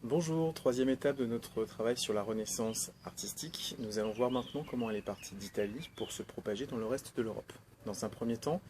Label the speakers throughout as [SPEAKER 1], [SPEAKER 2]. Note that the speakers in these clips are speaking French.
[SPEAKER 1] Bonjour, troisième étape de notre travail sur la Renaissance artistique. Nous allons voir maintenant comment elle est partie d'Italie pour se propager dans le reste de l'Europe. Dans un premier temps,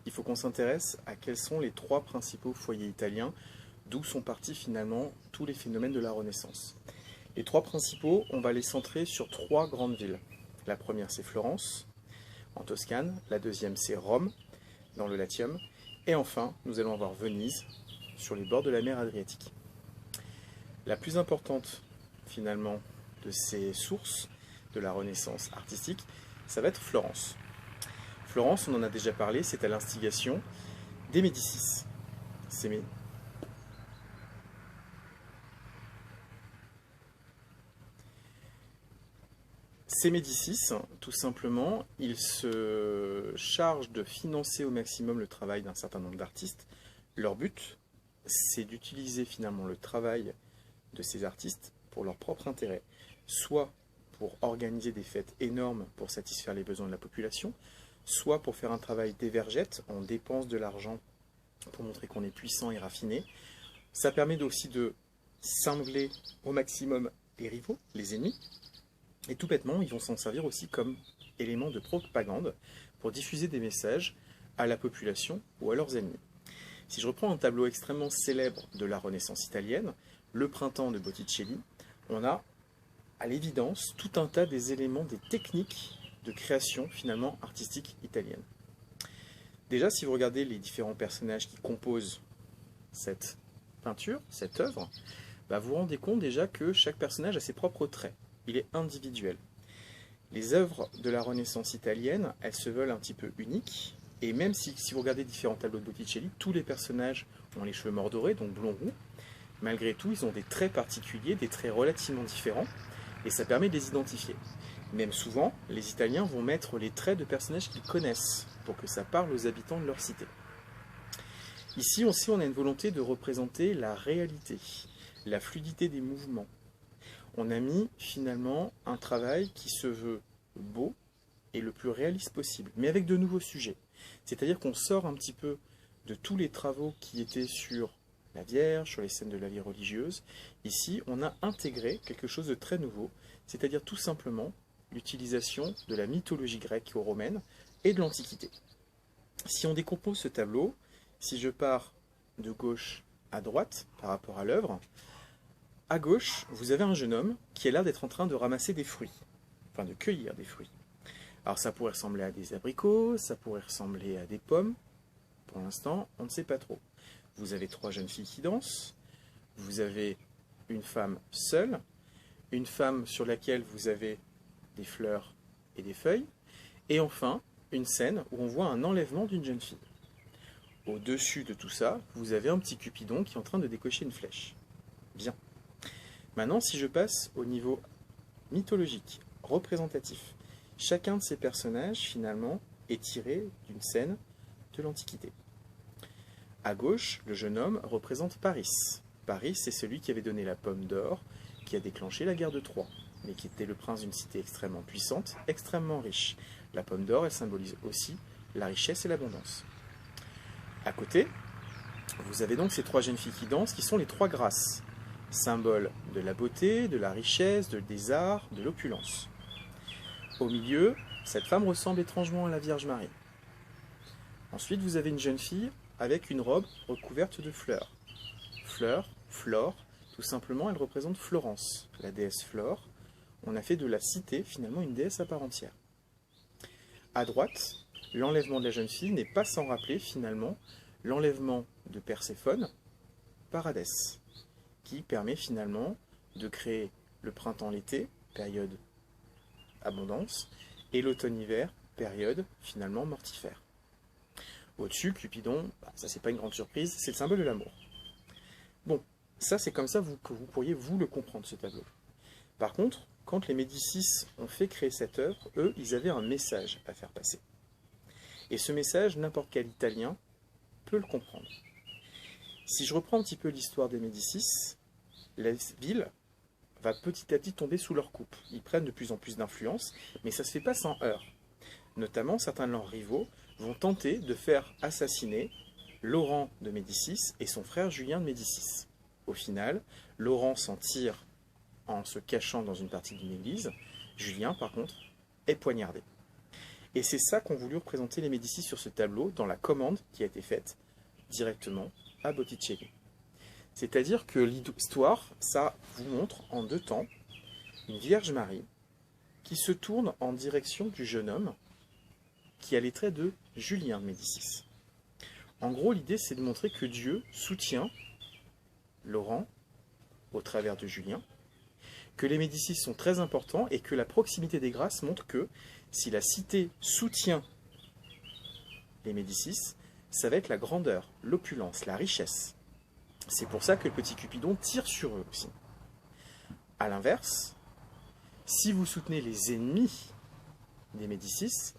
[SPEAKER 1] il faut qu'on s'intéresse à quels sont les trois principaux foyers italiens, d'où sont partis finalement tous les phénomènes de la Renaissance. Les trois principaux, on va les centrer sur trois grandes villes. La première, c'est Florence, en Toscane. La deuxième, c'est Rome, dans le Latium. Et enfin, nous allons avoir Venise, sur les bords de la mer Adriatique. La plus importante, finalement, de ces sources de la Renaissance artistique, ça va être Florence. Florence, on en a déjà parlé, c'est à l'instigation des Médicis. Ces Médicis, tout simplement, ils se chargent de financer au maximum le travail d'un certain nombre d'artistes. Leur but, c'est d'utiliser finalement le travail de ces artistes pour leur propre intérêt, soit pour organiser des fêtes énormes pour satisfaire les besoins de la population, soit pour faire un travail d'évergette, on dépense de l'argent pour montrer qu'on est puissant et raffiné. Ça permet aussi de cingler au maximum les rivaux, les ennemis, et tout bêtement, ils vont s'en servir aussi comme élément de propagande pour diffuser des messages à la population ou à leurs ennemis. Si je reprends un tableau extrêmement célèbre de la Renaissance italienne, Le Printemps de Botticelli, on a à l'évidence tout un tas des éléments, des techniques de création finalement artistique italienne. Déjà, si vous regardez les différents personnages qui composent cette peinture, cette œuvre, vous vous rendez compte déjà que chaque personnage a ses propres traits. Il est individuel. Les œuvres de la Renaissance italienne, elles se veulent un petit peu uniques, et même si vous regardez différents tableaux de Botticelli, tous les personnages ont les cheveux mordorés, donc blond-roux. Malgré tout, ils ont des traits particuliers, des traits relativement différents, et ça permet de les identifier. Même souvent, les Italiens vont mettre les traits de personnages qu'ils connaissent, pour que ça parle aux habitants de leur cité. Ici aussi, on a une volonté de représenter la réalité, la fluidité des mouvements. On a mis finalement un travail qui se veut beau et le plus réaliste possible, mais avec de nouveaux sujets. C'est-à-dire qu'on sort un petit peu de tous les travaux qui étaient sur la Vierge, sur les scènes de la vie religieuse. Ici, on a intégré quelque chose de très nouveau, c'est-à-dire tout simplement l'utilisation de la mythologie grecque ou romaine et de l'Antiquité. Si on décompose ce tableau, si je pars de gauche à droite par rapport à l'œuvre, à gauche, vous avez un jeune homme qui a l'air d'être en train de ramasser des fruits, enfin de cueillir des fruits. Alors ça pourrait ressembler à des abricots, ça pourrait ressembler à des pommes. Pour l'instant, on ne sait pas trop. Vous avez trois jeunes filles qui dansent, vous avez une femme seule, une femme sur laquelle vous avez des fleurs et des feuilles, et enfin une scène où on voit un enlèvement d'une jeune fille. Au-dessus de tout ça, vous avez un petit Cupidon qui est en train de décocher une flèche. Bien. Maintenant, si je passe au niveau mythologique, représentatif, chacun de ces personnages, finalement, est tiré d'une scène de l'Antiquité. À gauche, le jeune homme représente Paris. Paris, c'est celui qui avait donné la pomme d'or, qui a déclenché la guerre de Troie, mais qui était le prince d'une cité extrêmement puissante, extrêmement riche. La pomme d'or, elle symbolise aussi la richesse et l'abondance. À côté, vous avez donc ces trois jeunes filles qui dansent, qui sont les trois grâces, symbole de la beauté, de la richesse, des arts, de l'opulence. Au milieu, cette femme ressemble étrangement à la Vierge Marie. Ensuite, vous avez une jeune fille avec une robe recouverte de fleurs. Fleurs, Flore, tout simplement, elle représente Florence, la déesse Flore. On a fait de la cité, finalement, une déesse à part entière. À droite, l'enlèvement de la jeune fille n'est pas sans rappeler, finalement, l'enlèvement de Perséphone par Hadès, qui permet finalement de créer le printemps-l'été, période abondance, et l'automne-hiver, période finalement mortifère. Au-dessus, Cupidon, ça c'est pas une grande surprise, c'est le symbole de l'amour. Bon, ça c'est comme ça que vous pourriez vous le comprendre ce tableau. Par contre, quand les Médicis ont fait créer cette œuvre, eux, ils avaient un message à faire passer. Et ce message, n'importe quel Italien peut le comprendre. Si je reprends un petit peu l'histoire des Médicis, la ville va petit à petit tomber sous leur coupe. Ils prennent de plus en plus d'influence, mais ça ne se fait pas sans heurts. Notamment, certains de leurs rivaux vont tenter de faire assassiner Laurent de Médicis et son frère Julien de Médicis. Au final, Laurent s'en tire en se cachant dans une partie d'une église. Julien, par contre, est poignardé. Et c'est ça qu'ont voulu représenter les Médicis sur ce tableau dans la commande qui a été faite directement à Botticelli. C'est-à-dire que l'histoire, ça vous montre en 2 temps une Vierge Marie qui se tourne en direction du jeune homme qui a les traits de Julien de Médicis. En gros, l'idée, c'est de montrer que Dieu soutient Laurent au travers de Julien, que les Médicis sont très importants et que la proximité des grâces montre que si la cité soutient les Médicis, ça va être la grandeur, l'opulence, la richesse. C'est pour ça que le petit Cupidon tire sur eux aussi. A l'inverse, si vous soutenez les ennemis des Médicis,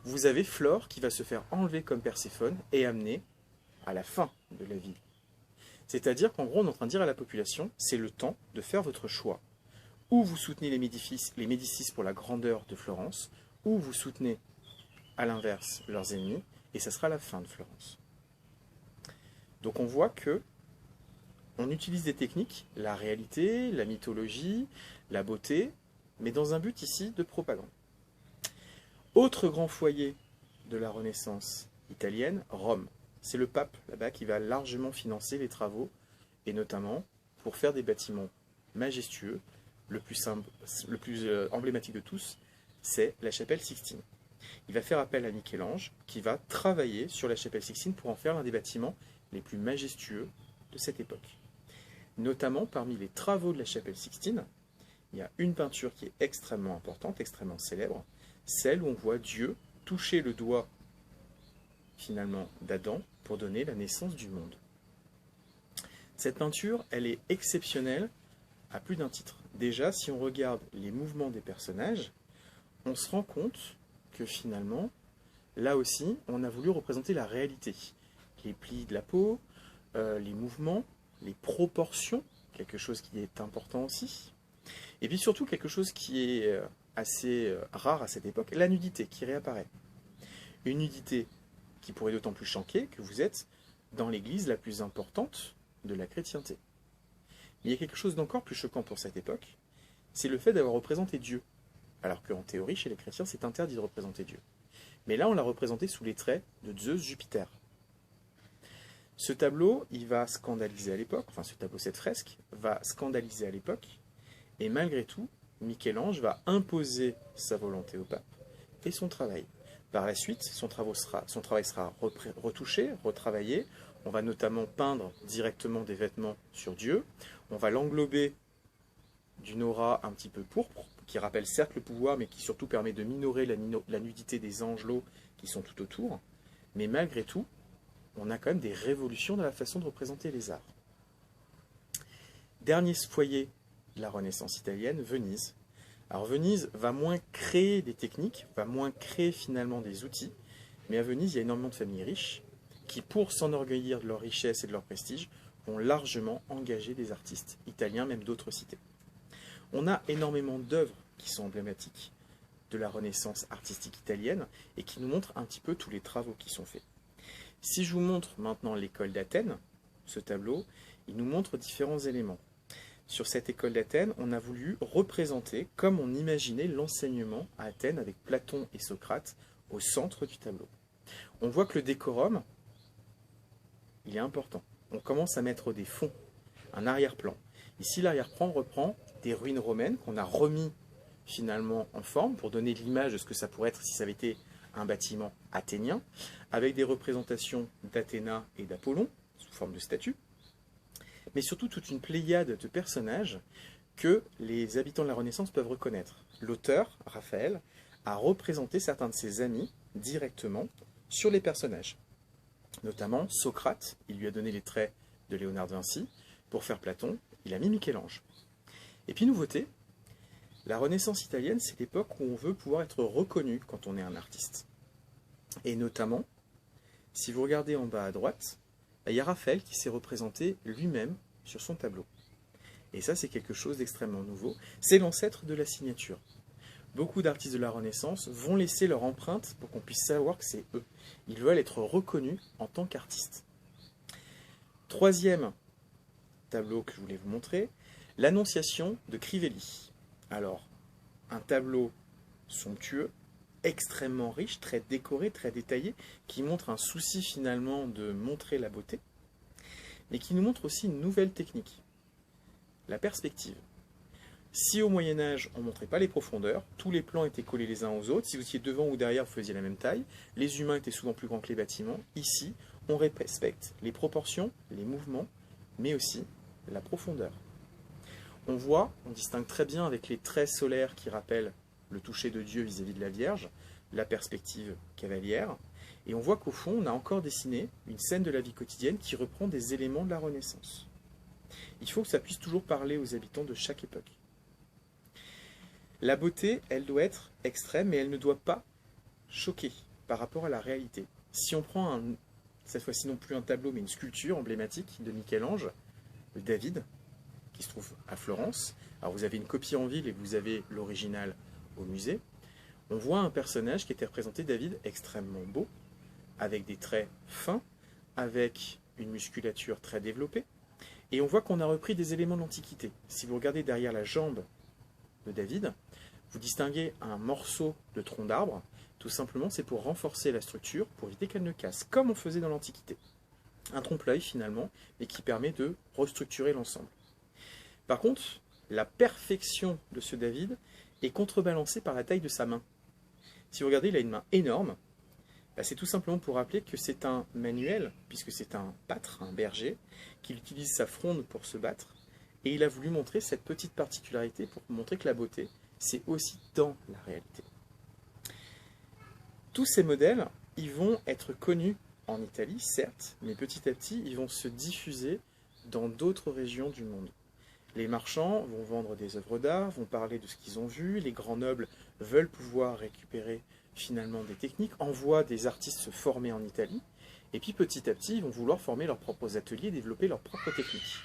[SPEAKER 1] vous avez Flore qui va se faire enlever comme Perséphone et amener à la fin de la ville. C'est-à-dire qu'en gros, on est en train de dire à la population, c'est le temps de faire votre choix. Ou vous soutenez les Médicis pour la grandeur de Florence, ou vous soutenez, à l'inverse, leurs ennemis, et ça sera la fin de Florence. Donc on voit que on utilise des techniques, la réalité, la mythologie, la beauté, mais dans un but ici de propagande. Autre grand foyer de la Renaissance italienne, Rome. C'est le pape là-bas qui va largement financer les travaux, et notamment pour faire des bâtiments majestueux. Le plus emblématique de tous, c'est la chapelle Sixtine. Il va faire appel à Michel-Ange, qui va travailler sur la chapelle Sixtine pour en faire l'un des bâtiments les plus majestueux de cette époque. Notamment, parmi les travaux de la chapelle Sixtine, il y a une peinture qui est extrêmement importante, extrêmement célèbre, celle où on voit Dieu toucher le doigt, finalement, d'Adam pour donner la naissance du monde. Cette peinture, elle est exceptionnelle à plus d'un titre. Déjà, si on regarde les mouvements des personnages, on se rend compte que finalement, là aussi, on a voulu représenter la réalité. Les plis de la peau, les mouvements, les proportions, quelque chose qui est important aussi. Et puis surtout, quelque chose qui est assez rare à cette époque, la nudité qui réapparaît. Une nudité qui pourrait d'autant plus choquer que vous êtes dans l'église la plus importante de la chrétienté. Mais il y a quelque chose d'encore plus choquant pour cette époque, c'est le fait d'avoir représenté Dieu. Alors qu'en théorie, chez les chrétiens, c'est interdit de représenter Dieu. Mais là, on l'a représenté sous les traits de Zeus Jupiter. Ce tableau, il va scandaliser à l'époque, enfin ce tableau, cette fresque, va scandaliser à l'époque, et malgré tout, Michel-Ange va imposer sa volonté au pape et son travail. Par la suite, son travail sera retouché, retravaillé. On va notamment peindre directement des vêtements sur Dieu. On va l'englober d'une aura un petit peu pourpre, qui rappelle certes le pouvoir, mais qui surtout permet de minorer la nudité des angelots qui sont tout autour. Mais malgré tout, on a quand même des révolutions dans la façon de représenter les arts. Dernier foyer de la Renaissance italienne, Venise. Alors Venise va moins créer des techniques, va moins créer finalement des outils, mais à Venise, il y a énormément de familles riches qui, pour s'enorgueillir de leur richesse et de leur prestige, vont largement engager des artistes italiens, même d'autres cités. On a énormément d'œuvres qui sont emblématiques de la Renaissance artistique italienne et qui nous montrent un petit peu tous les travaux qui sont faits. Si je vous montre maintenant l'école d'Athènes, ce tableau, il nous montre différents éléments. Sur cette école d'Athènes, on a voulu représenter comme on imaginait l'enseignement à Athènes avec Platon et Socrate au centre du tableau. On voit que le décorum, il est important. On commence à mettre des fonds, un arrière-plan. Ici, l'arrière-plan reprend des ruines romaines qu'on a remis finalement en forme pour donner l'image de ce que ça pourrait être si ça avait été un bâtiment athénien, avec des représentations d'Athéna et d'Apollon sous forme de statues, mais surtout toute une pléiade de personnages que les habitants de la Renaissance peuvent reconnaître. L'auteur, Raphaël, a représenté certains de ses amis directement sur les personnages. Notamment Socrate, il lui a donné les traits de Léonard de Vinci. Pour faire Platon, il a mis Michel-Ange. Et puis nouveauté, la Renaissance italienne, c'est l'époque où on veut pouvoir être reconnu quand on est un artiste. Et notamment, si vous regardez en bas à droite, il y a Raphaël qui s'est représenté lui-même sur son tableau. Et ça, c'est quelque chose d'extrêmement nouveau. C'est l'ancêtre de la signature. Beaucoup d'artistes de la Renaissance vont laisser leur empreinte pour qu'on puisse savoir que c'est eux. Ils veulent être reconnus en tant qu'artistes. Troisième tableau que je voulais vous montrer, l'Annonciation de Crivelli. Alors, un tableau somptueux, extrêmement riche, très décoré, très détaillé, qui montre un souci finalement de montrer la beauté, mais qui nous montre aussi une nouvelle technique, la perspective. Si au Moyen-Âge, on ne montrait pas les profondeurs, tous les plans étaient collés les uns aux autres, si vous étiez devant ou derrière, vous faisiez la même taille, les humains étaient souvent plus grands que les bâtiments, ici, on respecte les proportions, les mouvements, mais aussi la profondeur. On voit, on distingue très bien avec les traits solaires qui rappellent le toucher de Dieu vis-à-vis de la Vierge, la perspective cavalière, et on voit qu'au fond, on a encore dessiné une scène de la vie quotidienne qui reprend des éléments de la Renaissance. Il faut que ça puisse toujours parler aux habitants de chaque époque. La beauté, elle doit être extrême, mais elle ne doit pas choquer par rapport à la réalité. Si on prend, cette fois-ci non plus un tableau, mais une sculpture emblématique de Michel-Ange, le David, qui se trouve à Florence. Alors vous avez une copie en ville et vous avez l'original au musée. On voit un personnage qui était représenté, David, extrêmement beau, avec des traits fins, avec une musculature très développée. Et on voit qu'on a repris des éléments de l'Antiquité. Si vous regardez derrière la jambe de David, vous distinguez un morceau de tronc d'arbre. Tout simplement, c'est pour renforcer la structure, pour éviter qu'elle ne casse, comme on faisait dans l'Antiquité. Un trompe-l'œil finalement, mais qui permet de restructurer l'ensemble. Par contre, la perfection de ce David est contrebalancée par la taille de sa main. Si vous regardez, il a une main énorme. C'est tout simplement pour rappeler que c'est un manuel, puisque c'est un pâtre, un berger, qui utilise sa fronde pour se battre. Et il a voulu montrer cette petite particularité pour montrer que la beauté, c'est aussi dans la réalité. Tous ces modèles, ils vont être connus en Italie, certes, mais petit à petit, ils vont se diffuser dans d'autres régions du monde. Les marchands vont vendre des œuvres d'art, vont parler de ce qu'ils ont vu, les grands nobles veulent pouvoir récupérer finalement des techniques, envoient des artistes se former en Italie, et puis petit à petit, ils vont vouloir former leurs propres ateliers, développer leurs propres techniques.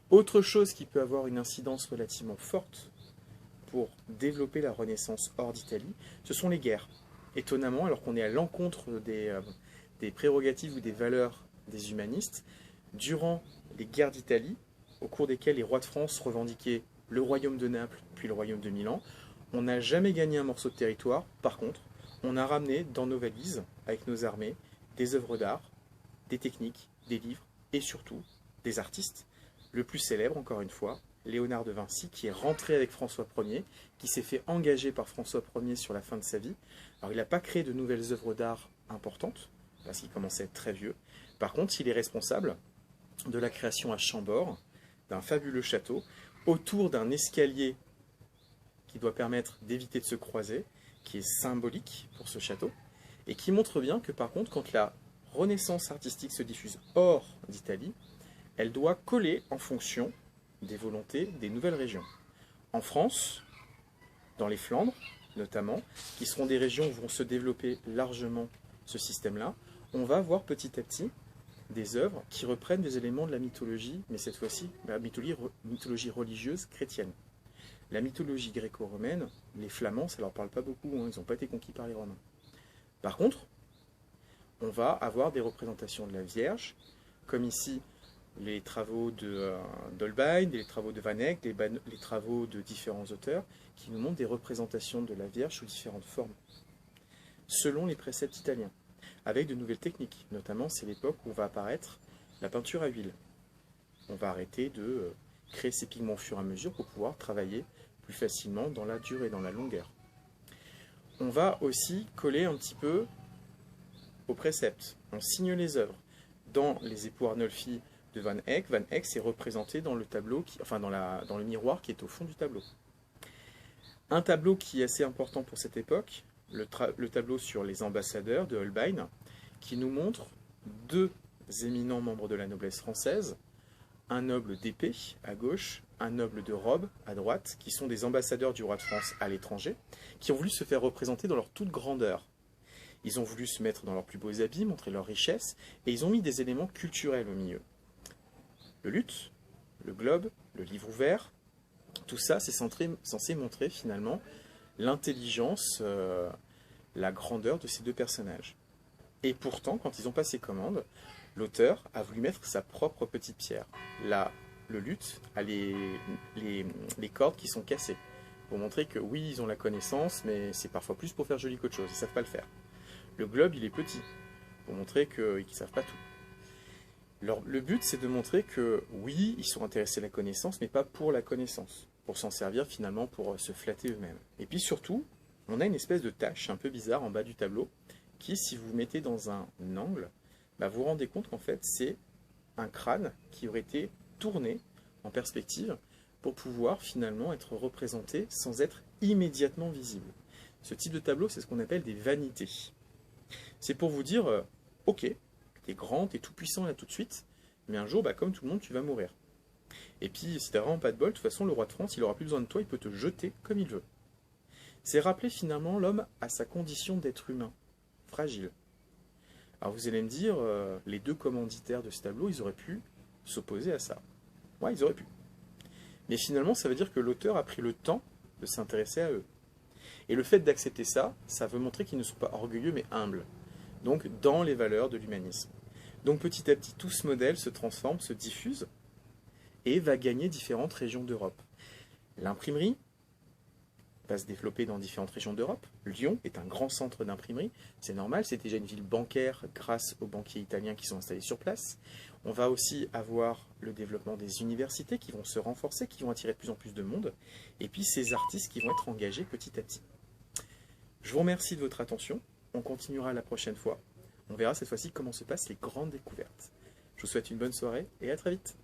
[SPEAKER 1] Autre chose qui peut avoir une incidence relativement forte pour développer la Renaissance hors d'Italie, ce sont les guerres. Étonnamment, alors qu'on est à l'encontre des prérogatives ou des valeurs des humanistes, durant les guerres d'Italie, au cours desquelles les rois de France revendiquaient le royaume de Naples, puis le royaume de Milan, on n'a jamais gagné un morceau de territoire. Par contre, on a ramené dans nos valises, avec nos armées, des œuvres d'art, des techniques, des livres, et surtout des artistes. Le plus célèbre, encore une fois, Léonard de Vinci, qui est rentré avec François Ier, qui s'est fait engager par François Ier sur la fin de sa vie. Alors il n'a pas créé de nouvelles œuvres d'art importantes, parce qu'il commençait à être très vieux. Par contre, il est responsable de la création à Chambord d'un fabuleux château, autour d'un escalier qui doit permettre d'éviter de se croiser, qui est symbolique pour ce château, et qui montre bien que par contre, quand la Renaissance artistique se diffuse hors d'Italie, elle doit coller en fonction des volontés des nouvelles régions. En France, dans les Flandres notamment, qui seront des régions où vont se développer largement ce système-là, on va voir petit à petit des œuvres qui reprennent des éléments de la mythologie, mais cette fois-ci la mythologie religieuse chrétienne. La mythologie gréco-romaine, les Flamands, ça ne leur parle pas beaucoup, hein, ils n'ont pas été conquis par les Romains. Par contre, on va avoir des représentations de la Vierge, comme ici les travaux d'Holbein, les travaux de Van Eyck, les travaux de différents auteurs, qui nous montrent des représentations de la Vierge sous différentes formes, selon les préceptes italiens, avec de nouvelles techniques. Notamment, c'est l'époque où va apparaître la peinture à huile. On va arrêter de créer ces pigments au fur et à mesure pour pouvoir travailler plus facilement dans la durée, dans la longueur. On va aussi coller un petit peu aux préceptes. On signe les œuvres. Dans les époux Arnolfi de Van Eyck c'est représenté dans le tableau, dans le miroir qui est au fond du tableau. Un tableau qui est assez important pour cette époque, le tableau sur les ambassadeurs de Holbein, qui nous montre deux éminents membres de la noblesse française, un noble d'épée à gauche, un noble de robe à droite, qui sont des ambassadeurs du roi de France à l'étranger, qui ont voulu se faire représenter dans leur toute grandeur. Ils ont voulu se mettre dans leurs plus beaux habits, montrer leur richesse, et ils ont mis des éléments culturels au milieu. Le luth, le globe, le livre ouvert, tout ça, c'est censé montrer finalement l'intelligence, la grandeur de ces deux personnages. Et pourtant, quand ils ont passé commande, l'auteur a voulu mettre sa propre petite pierre. La le luth a les cordes qui sont cassées, pour montrer que oui, ils ont la connaissance, mais c'est parfois plus pour faire joli qu'autre chose, ils ne savent pas le faire. Le globe, il est petit, pour montrer qu'ils ne savent pas tout. Le but, c'est de montrer que oui, ils sont intéressés à la connaissance, mais pas pour la connaissance, pour s'en servir finalement pour se flatter eux-mêmes. Et puis surtout, on a une espèce de tache un peu bizarre en bas du tableau, qui, si vous mettez dans un angle, bah, vous vous rendez compte qu'en fait, c'est un crâne qui aurait été tourné en perspective pour pouvoir finalement être représenté sans être immédiatement visible. Ce type de tableau, c'est ce qu'on appelle des vanités. C'est pour vous dire, ok, t'es grand, t'es tout puissant là tout de suite, mais un jour, bah, comme tout le monde, tu vas mourir. Et puis, si t'as vraiment pas de bol, de toute façon, le roi de France, il n'aura plus besoin de toi, il peut te jeter comme il veut. C'est rappeler finalement l'homme à sa condition d'être humain, fragile. Alors vous allez me dire, les deux commanditaires de ce tableau, ils auraient pu s'opposer à ça. Ouais, ils auraient pu. Mais finalement, ça veut dire que l'auteur a pris le temps de s'intéresser à eux. Et le fait d'accepter ça, ça veut montrer qu'ils ne sont pas orgueilleux, mais humbles. Donc, dans les valeurs de l'humanisme. Donc, petit à petit, tout ce modèle se transforme, se diffuse, et va gagner différentes régions d'Europe. L'imprimerie va se développer dans différentes régions d'Europe. Lyon est un grand centre d'imprimerie, c'est normal, c'est déjà une ville bancaire grâce aux banquiers italiens qui sont installés sur place. On va aussi avoir le développement des universités qui vont se renforcer, qui vont attirer de plus en plus de monde, et puis ces artistes qui vont être engagés petit à petit. Je vous remercie de votre attention, on continuera la prochaine fois. On verra cette fois-ci comment se passent les grandes découvertes. Je vous souhaite une bonne soirée et à très vite.